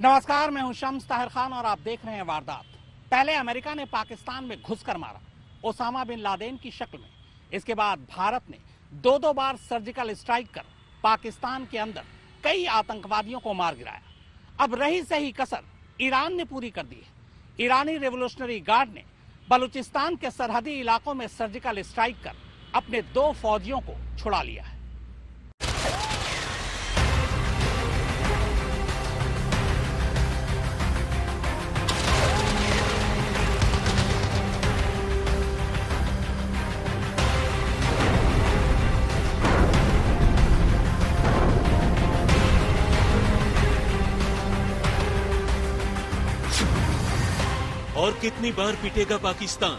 नमस्कार, मैं हूं शम्स ताहिर खान और आप देख रहे हैं वारदात। पहले अमेरिका ने पाकिस्तान में घुसकर मारा ओसामा बिन लादेन की शक्ल में। इसके बाद भारत ने दो बार सर्जिकल स्ट्राइक कर पाकिस्तान के अंदर कई आतंकवादियों को मार गिराया। अब रही सही कसर ईरान ने पूरी कर दी है। ईरानी रेवोल्यूशनरी गार्ड ने बलूचिस्तान के सरहदी इलाकों में सर्जिकल स्ट्राइक कर अपने 2 फौजियों को छुड़ा लिया है। और कितनी बार पिटेगा पाकिस्तान?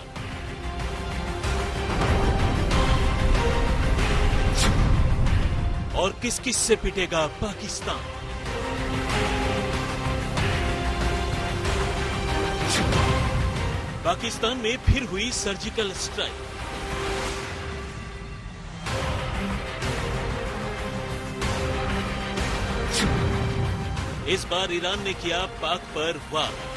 और किस किस से पिटेगा पाकिस्तान? पाकिस्तान में फिर हुई सर्जिकल स्ट्राइक। इस बार ईरान ने किया पाक पर वार।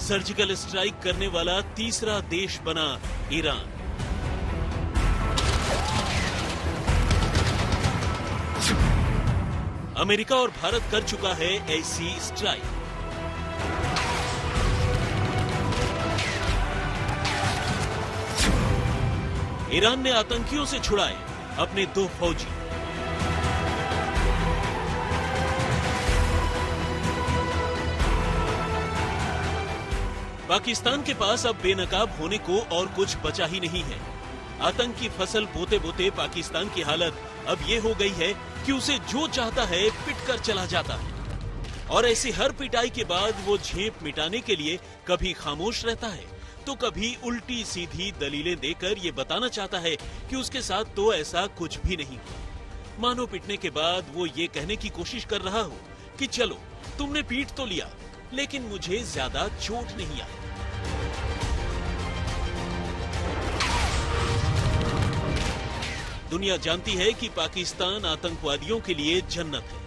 सर्जिकल स्ट्राइक करने वाला तीसरा देश बना ईरान। अमेरिका और भारत कर चुका है ऐसी स्ट्राइक। ईरान ने आतंकियों से छुड़ाए अपने 2 फौजी। पाकिस्तान के पास अब बेनकाब होने को और कुछ बचा ही नहीं है। आतंक की फसल बोते बोते पाकिस्तान की हालत अब ये हो गई है कि उसे जो चाहता है पिट कर चला जाता है। और ऐसी हर पिटाई के बाद वो झेप मिटाने के लिए कभी खामोश रहता है तो कभी उल्टी सीधी दलीलें देकर ये बताना चाहता है कि उसके साथ तो ऐसा कुछ भी नहीं हुआ। मानो पिटने के बाद वो ये कहने की कोशिश कर रहा हो कि चलो तुमने पीट तो लिया लेकिन मुझे ज्यादा चोट नहीं आई। दुनिया जानती है कि पाकिस्तान आतंकवादियों के लिए जन्नत है।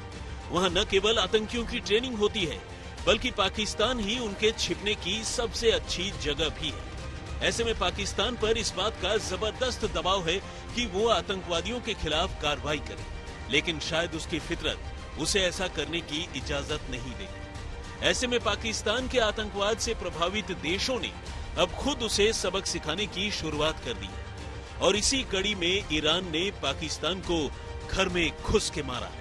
वहां न केवल आतंकियों की ट्रेनिंग होती है बल्कि पाकिस्तान ही उनके छिपने की सबसे अच्छी जगह भी है। ऐसे में पाकिस्तान पर इस बात का जबरदस्त दबाव है कि वो आतंकवादियों के खिलाफ कार्रवाई करे, लेकिन शायद उसकी फितरत उसे ऐसा करने की इजाजत नहीं देती। ऐसे में पाकिस्तान के आतंकवाद से प्रभावित देशों ने अब खुद उसे सबक सिखाने की शुरुआत कर दी है। और इसी कड़ी में ईरान ने पाकिस्तान को घर में घुस के मारा है।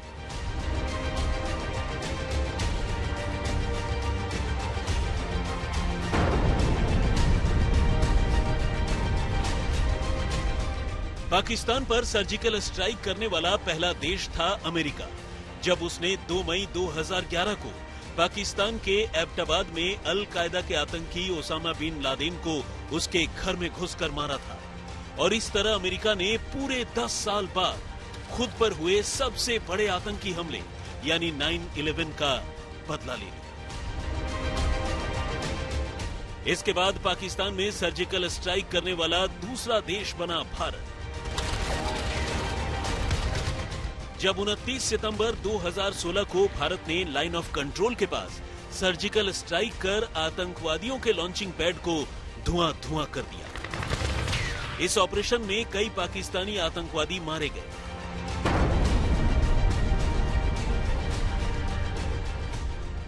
पाकिस्तान पर सर्जिकल स्ट्राइक करने वाला पहला देश था अमेरिका, जब उसने 2 मई 2011 को पाकिस्तान के एबटाबाद में अल कायदा के आतंकी ओसामा बिन लादेन को उसके घर में घुसकर मारा था। और इस तरह अमेरिका ने पूरे 10 साल बाद खुद पर हुए सबसे बड़े आतंकी हमले यानी 9/11 का बदला ले लिया। इसके बाद पाकिस्तान में सर्जिकल स्ट्राइक करने वाला दूसरा देश बना भारत। जब 29 सितंबर 2016 को भारत ने लाइन ऑफ कंट्रोल के पास सर्जिकल स्ट्राइक कर आतंकवादियों के लॉन्चिंग पैड को धुआं कर दिया। इस ऑपरेशन में कई पाकिस्तानी आतंकवादी मारे गए।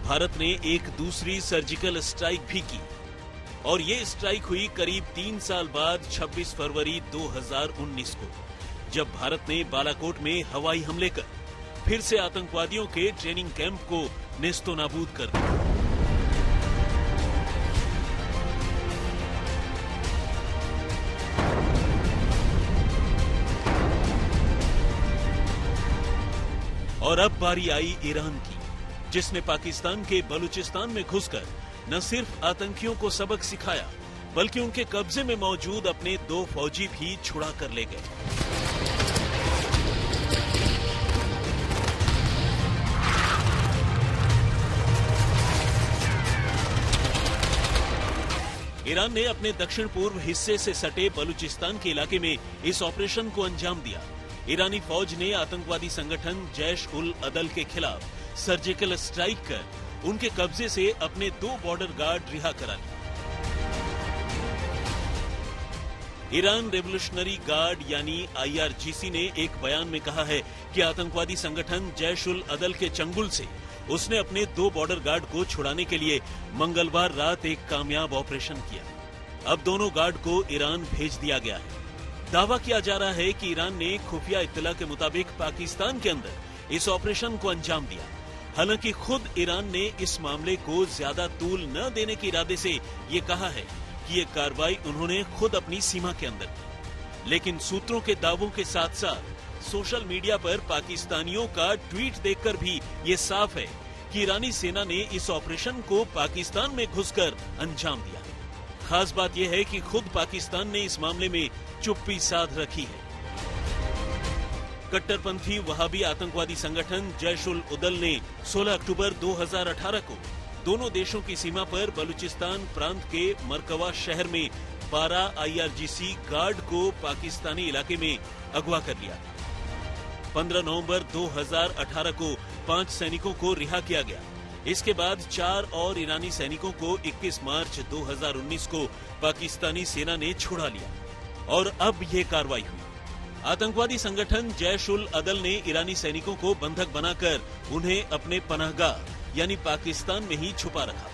भारत ने एक दूसरी सर्जिकल स्ट्राइक भी की और ये स्ट्राइक हुई करीब 3 साल बाद 26 फरवरी 2019 को, जब भारत ने बालाकोट में हवाई हमले कर फिर से आतंकवादियों के ट्रेनिंग कैंप को नेस्तो नाबूद कर दिया। और अब बारी आई ईरान की, जिसने पाकिस्तान के बलूचिस्तान में घुसकर न सिर्फ आतंकियों को सबक सिखाया बल्कि उनके कब्जे में मौजूद अपने 2 फौजी भी छुड़ा कर ले गए। ईरान ने अपने दक्षिण पूर्व हिस्से से सटे बलूचिस्तान के इलाके में इस ऑपरेशन को अंजाम दिया। ईरानी फौज ने आतंकवादी संगठन जैश उल अदल के खिलाफ सर्जिकल स्ट्राइक कर उनके कब्जे से अपने 2 बॉर्डर गार्ड रिहा करा लिए। ईरान रेवोल्यूशनरी गार्ड यानी IRGC ने एक बयान में कहा है कि आतंकवादी संगठन जैश उल अदल के चंगुल से उसने अपने 2 बॉर्डर गार्ड को छुड़ाने के लिए मंगलवार रात एक कामयाब ऑपरेशन किया। अब दोनों गार्ड को ईरान भेज दिया गया है। दावा किया जा रहा है कि ईरान ने खुफिया इत्तला के मुताबिक पाकिस्तान के अंदर इस ऑपरेशन को अंजाम दिया। हालांकि खुद ईरान ने इस मामले को ज्यादा तूल न देने के इरादे से ये कहा है कि ये कार्रवाई उन्होंने खुद अपनी सीमा के अंदर की। लेकिन सूत्रों के दावों के साथ साथ सोशल मीडिया पर पाकिस्तानियों का ट्वीट देखकर भी ये साफ है कि ईरानी सेना ने इस ऑपरेशन को पाकिस्तान में घुसकर अंजाम दिया। खास बात यह है कि खुद पाकिस्तान ने इस मामले में चुप्पी साध रखी है। कट्टरपंथी वहाबी आतंकवादी संगठन जैश उल अदल ने 16 अक्टूबर 2018 को दोनों देशों की सीमा पर बलूचिस्तान प्रांत के मरकवा शहर में 12 IRGC गार्ड को पाकिस्तानी इलाके में अगवा कर लिया। 15 नवंबर 2018 को 5 सैनिकों को रिहा किया गया। इसके बाद 4 और ईरानी सैनिकों को 21 मार्च 2019 को पाकिस्तानी सेना ने छुड़ा लिया और अब ये कार्रवाई हुई। आतंकवादी संगठन जैश उल अदल ने ईरानी सैनिकों को बंधक बनाकर उन्हें अपने पनाहगाह यानी पाकिस्तान में ही छुपा रखा।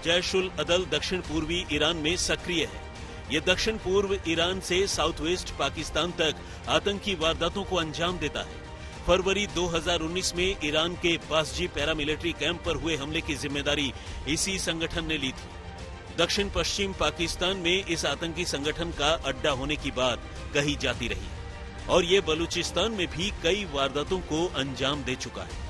जैश उल अदल दक्षिण पूर्वी ईरान में सक्रिय है। ये दक्षिण पूर्व ईरान से साउथ वेस्ट पाकिस्तान तक आतंकी वारदातों को अंजाम देता है। फरवरी 2019 में ईरान के बासजी पैरामिलिट्री कैंप पर हुए हमले की जिम्मेदारी इसी संगठन ने ली थी। दक्षिण पश्चिम पाकिस्तान में इस आतंकी संगठन का अड्डा होने की बात कही जाती रही और ये बलूचिस्तान में भी कई वारदातों को अंजाम दे चुका है।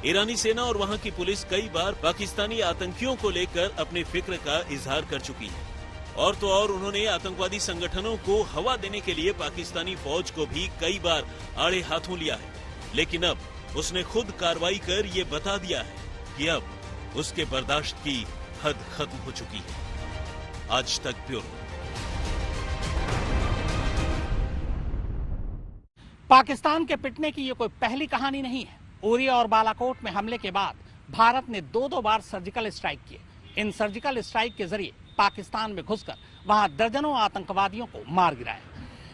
ईरानी सेना और वहां की पुलिस कई बार पाकिस्तानी आतंकियों को लेकर अपने फिक्र का इजहार कर चुकी है और तो और उन्होंने आतंकवादी संगठनों को हवा देने के लिए पाकिस्तानी फौज को भी कई बार आड़े हाथों लिया है। लेकिन अब उसने खुद कार्रवाई कर ये बता दिया है कि अब उसके बर्दाश्त की हद खत्म हो चुकी है। आज तक ब्यूरो। पाकिस्तान के पिटने की ये कोई पहली कहानी नहीं है। उरी और बालाकोट में हमले के बाद भारत ने 2 बार सर्जिकल स्ट्राइक किए। इन सर्जिकल स्ट्राइक के जरिए पाकिस्तान में घुसकर वहां दर्जनों आतंकवादियों को मार गिराया।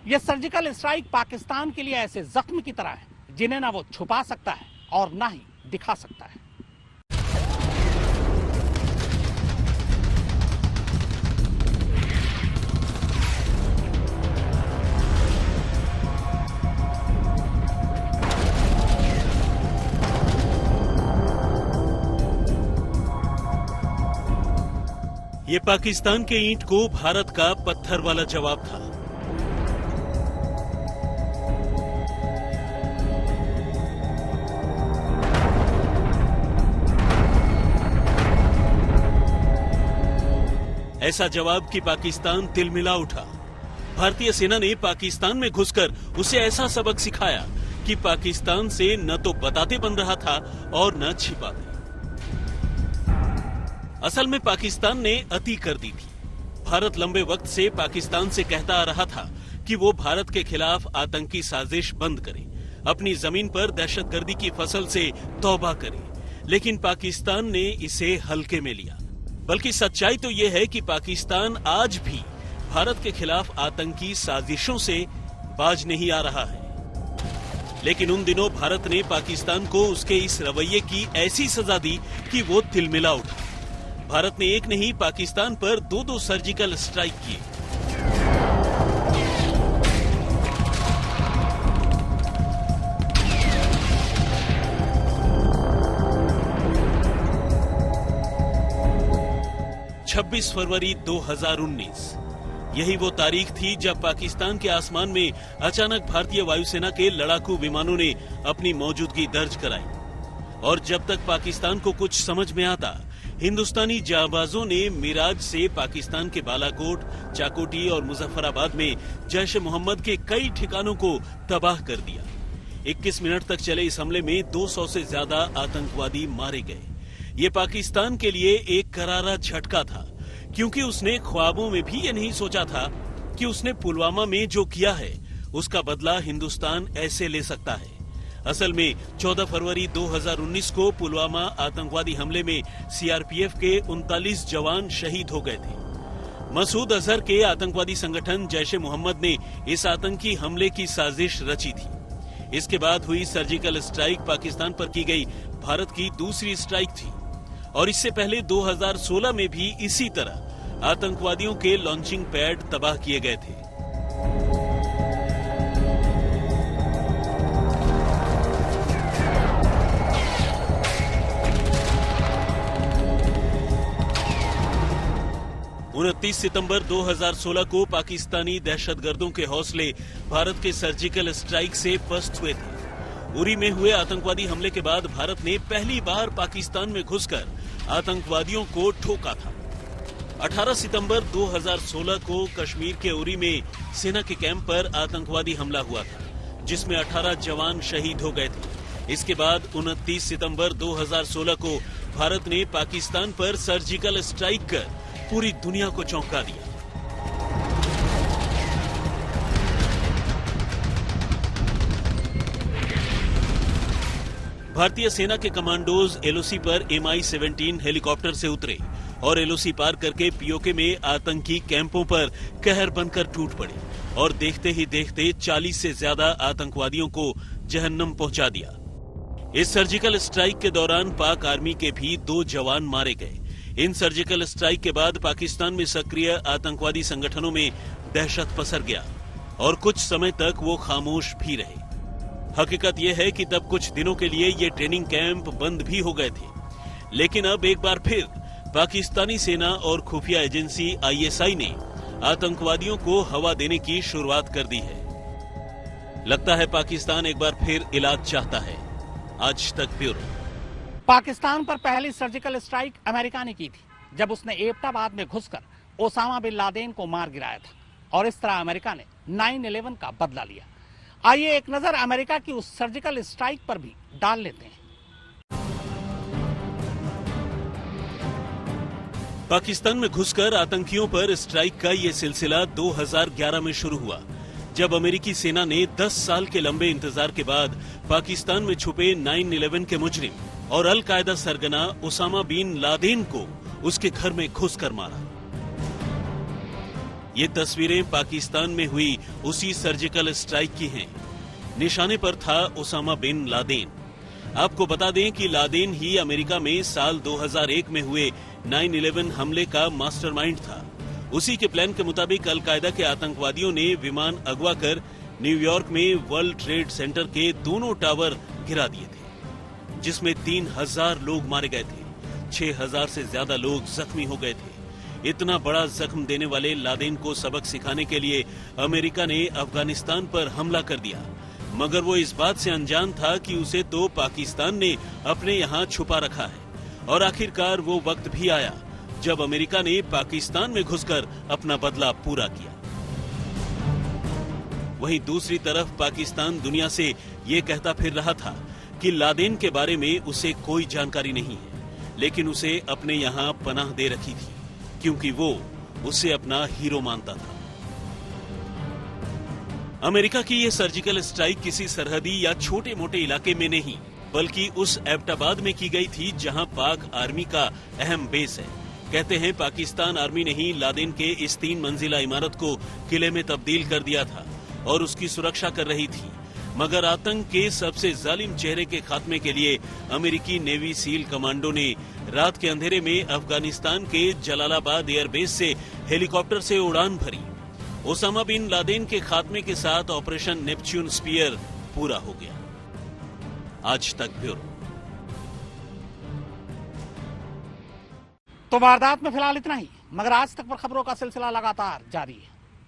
यह सर्जिकल स्ट्राइक पाकिस्तान के लिए ऐसे जख्म की तरह है जिन्हें ना वो छुपा सकता है और ना ही दिखा सकता है। ये पाकिस्तान के ईंट को भारत का पत्थर वाला जवाब था। ऐसा जवाब कि पाकिस्तान तिलमिला उठा। भारतीय सेना ने पाकिस्तान में घुसकर उसे ऐसा सबक सिखाया कि पाकिस्तान से न तो बताते बन रहा था और न छिपाते। असल में पाकिस्तान ने अति कर दी थी। भारत लंबे वक्त से पाकिस्तान से कहता आ रहा था कि वो भारत के खिलाफ आतंकी साजिश बंद करे, अपनी जमीन पर दहशतगर्दी की फसल से तौबा करे, लेकिन पाकिस्तान ने इसे हल्के में लिया। बल्कि सच्चाई तो ये है कि पाकिस्तान आज भी भारत के खिलाफ आतंकी साजिशों से बाज नहीं आ रहा है। लेकिन उन दिनों भारत ने पाकिस्तान को उसके इस रवैये की ऐसी सजा दी कि वो तिलमिला उठा। भारत ने एक नहीं पाकिस्तान पर 2 सर्जिकल स्ट्राइक किए। छब्बीस फरवरी 2019 यही वो तारीख थी जब पाकिस्तान के आसमान में अचानक भारतीय वायुसेना के लड़ाकू विमानों ने अपनी मौजूदगी दर्ज कराई। और जब तक पाकिस्तान को कुछ समझ में आता, हिंदुस्तानी जांबाजों ने मिराज से पाकिस्तान के बालाकोट, चाकोटी और मुजफ्फराबाद में जैश ए मोहम्मद के कई ठिकानों को तबाह कर दिया। 21 मिनट तक चले इस हमले में 200 से ज्यादा आतंकवादी मारे गए। ये पाकिस्तान के लिए एक करारा झटका था, क्योंकि उसने ख्वाबों में भी ये नहीं सोचा था कि उसने पुलवामा में जो किया है उसका बदला हिंदुस्तान ऐसे ले सकता है। असल में 14 फरवरी 2019 को पुलवामा आतंकवादी हमले में सीआरपीएफ के 39 जवान शहीद हो गए थे। मसूद अजहर के आतंकवादी संगठन जैश ए मोहम्मद ने इस आतंकी हमले की साजिश रची थी। इसके बाद हुई सर्जिकल स्ट्राइक पाकिस्तान पर की गई भारत की दूसरी स्ट्राइक थी, और इससे पहले 2016 में भी इसी तरह आतंकवादियों के लॉन्चिंग पैड तबाह किए गए थे। उनतीस सितंबर 2016 को पाकिस्तानी दहशतगर्दों के हौसले भारत के सर्जिकल स्ट्राइक से पस्त हुए थे। उरी में हुए आतंकवादी हमले के बाद भारत ने पहली बार पाकिस्तान में घुसकर आतंकवादियों को ठोका था। 18 सितंबर 2016 को कश्मीर के उरी में सेना के कैंप पर आतंकवादी हमला हुआ था, जिसमें 18 जवान शहीद हो गए थे। इसके बाद 29 सितंबर 2016 को भारत ने पाकिस्तान पर सर्जिकल स्ट्राइक कर पूरी दुनिया को चौंका दिया। भारतीय सेना के कमांडोज एलओसी पर MI-17 हेलीकॉप्टर से उतरे और एलओसी पार करके पीओके में आतंकी कैंपों पर कहर बनकर टूट पड़े और देखते ही देखते 40 से ज्यादा आतंकवादियों को जहन्नम पहुंचा दिया। इस सर्जिकल स्ट्राइक के दौरान पाक आर्मी के भी 2 जवान मारे गए। इन सर्जिकल स्ट्राइक के बाद पाकिस्तान में सक्रिय आतंकवादी संगठनों में दहशत पसर गया और कुछ समय तक वो खामोश भी रहे। हकीकत यह है कि तब कुछ दिनों के लिए ये ट्रेनिंग कैंप बंद भी हो गए थे, लेकिन अब एक बार फिर पाकिस्तानी सेना और खुफिया एजेंसी ISI ने आतंकवादियों को हवा देने की शुरुआत कर दी है। लगता है पाकिस्तान एक बार फिर इलाज चाहता है। आज तक ब्यूरो। पाकिस्तान पर पहली सर्जिकल स्ट्राइक अमेरिका ने की थी, जब उसने एबटाबाद में घुसकर ओसामा बिन लादेन को मार गिराया था, और इस तरह अमेरिका ने 9/11 का बदला लिया। आइए एक नजर अमेरिका की उस सर्जिकल स्ट्राइक पर भी डाल लेते हैं। पाकिस्तान में घुसकर आतंकियों पर स्ट्राइक का ये सिलसिला 2011 में शुरू हुआ, जब अमेरिकी सेना ने 10 साल के लंबे इंतजार के बाद पाकिस्तान में छुपे 9/11 के मुजरिम और अल कायदा सरगना ओसामा बिन लादेन को उसके घर में घुसकर मारा। ये तस्वीरें पाकिस्तान में हुई उसी सर्जिकल स्ट्राइक की हैं। निशाने पर था ओसामा बिन लादेन। आपको बता दें कि लादेन ही अमेरिका में साल 2001 में हुए 9/11 हमले का मास्टरमाइंड था। उसी के प्लान के मुताबिक अल कायदा के आतंकवादियों ने विमान अगवा कर न्यूयॉर्क में वर्ल्ड ट्रेड सेंटर के दोनों टावर गिरा दिए थे, जिसमें 3000 लोग मारे गए थे। 6000 से ज्यादा लोग जख्मी हो गए थे। इतना बड़ा जख्म देने वाले लादेन को सबक सिखाने के लिए अमेरिका ने अफगानिस्तान पर हमला कर दिया, मगर वो इस बात से अनजान था कि उसे तो पाकिस्तान ने अपने यहाँ छुपा रखा है। और आखिरकार वो वक्त भी आया जब अमेरिका ने पाकिस्तान में घुसकर अपना बदला पूरा किया। वहीं दूसरी तरफ पाकिस्तान दुनिया से ये कहता फिर रहा था कि लादेन के बारे में उसे कोई जानकारी नहीं है, लेकिन उसे अपने यहाँ पनाह दे रखी थी, क्योंकि वो उसे अपना हीरो मानता था। अमेरिका की ये सर्जिकल स्ट्राइक किसी सरहदी या छोटे मोटे इलाके में नहीं, बल्कि उस एबटाबाद में की गई थी, जहां पाक आर्मी का अहम बेस है। कहते हैं पाकिस्तान आर्मी ने ही लादेन के इस 3 मंजिला इमारत को किले में तब्दील कर दिया था और उसकी सुरक्षा कर रही थी। मगर आतंक के सबसे जालिम चेहरे के खात्मे के लिए अमेरिकी नेवी सील कमांडो ने रात के अंधेरे में अफगानिस्तान के जलालाबाद एयरबेस से हेलीकॉप्टर से उड़ान भरी। ओसामा बिन लादेन के खात्मे के साथ ऑपरेशन नेपच्यून स्पीयर पूरा हो गया। आज तक ब्यूरो। तो वारदात में फिलहाल इतना ही, मगर आज तक पर खबरों का सिलसिला लगातार जारी है।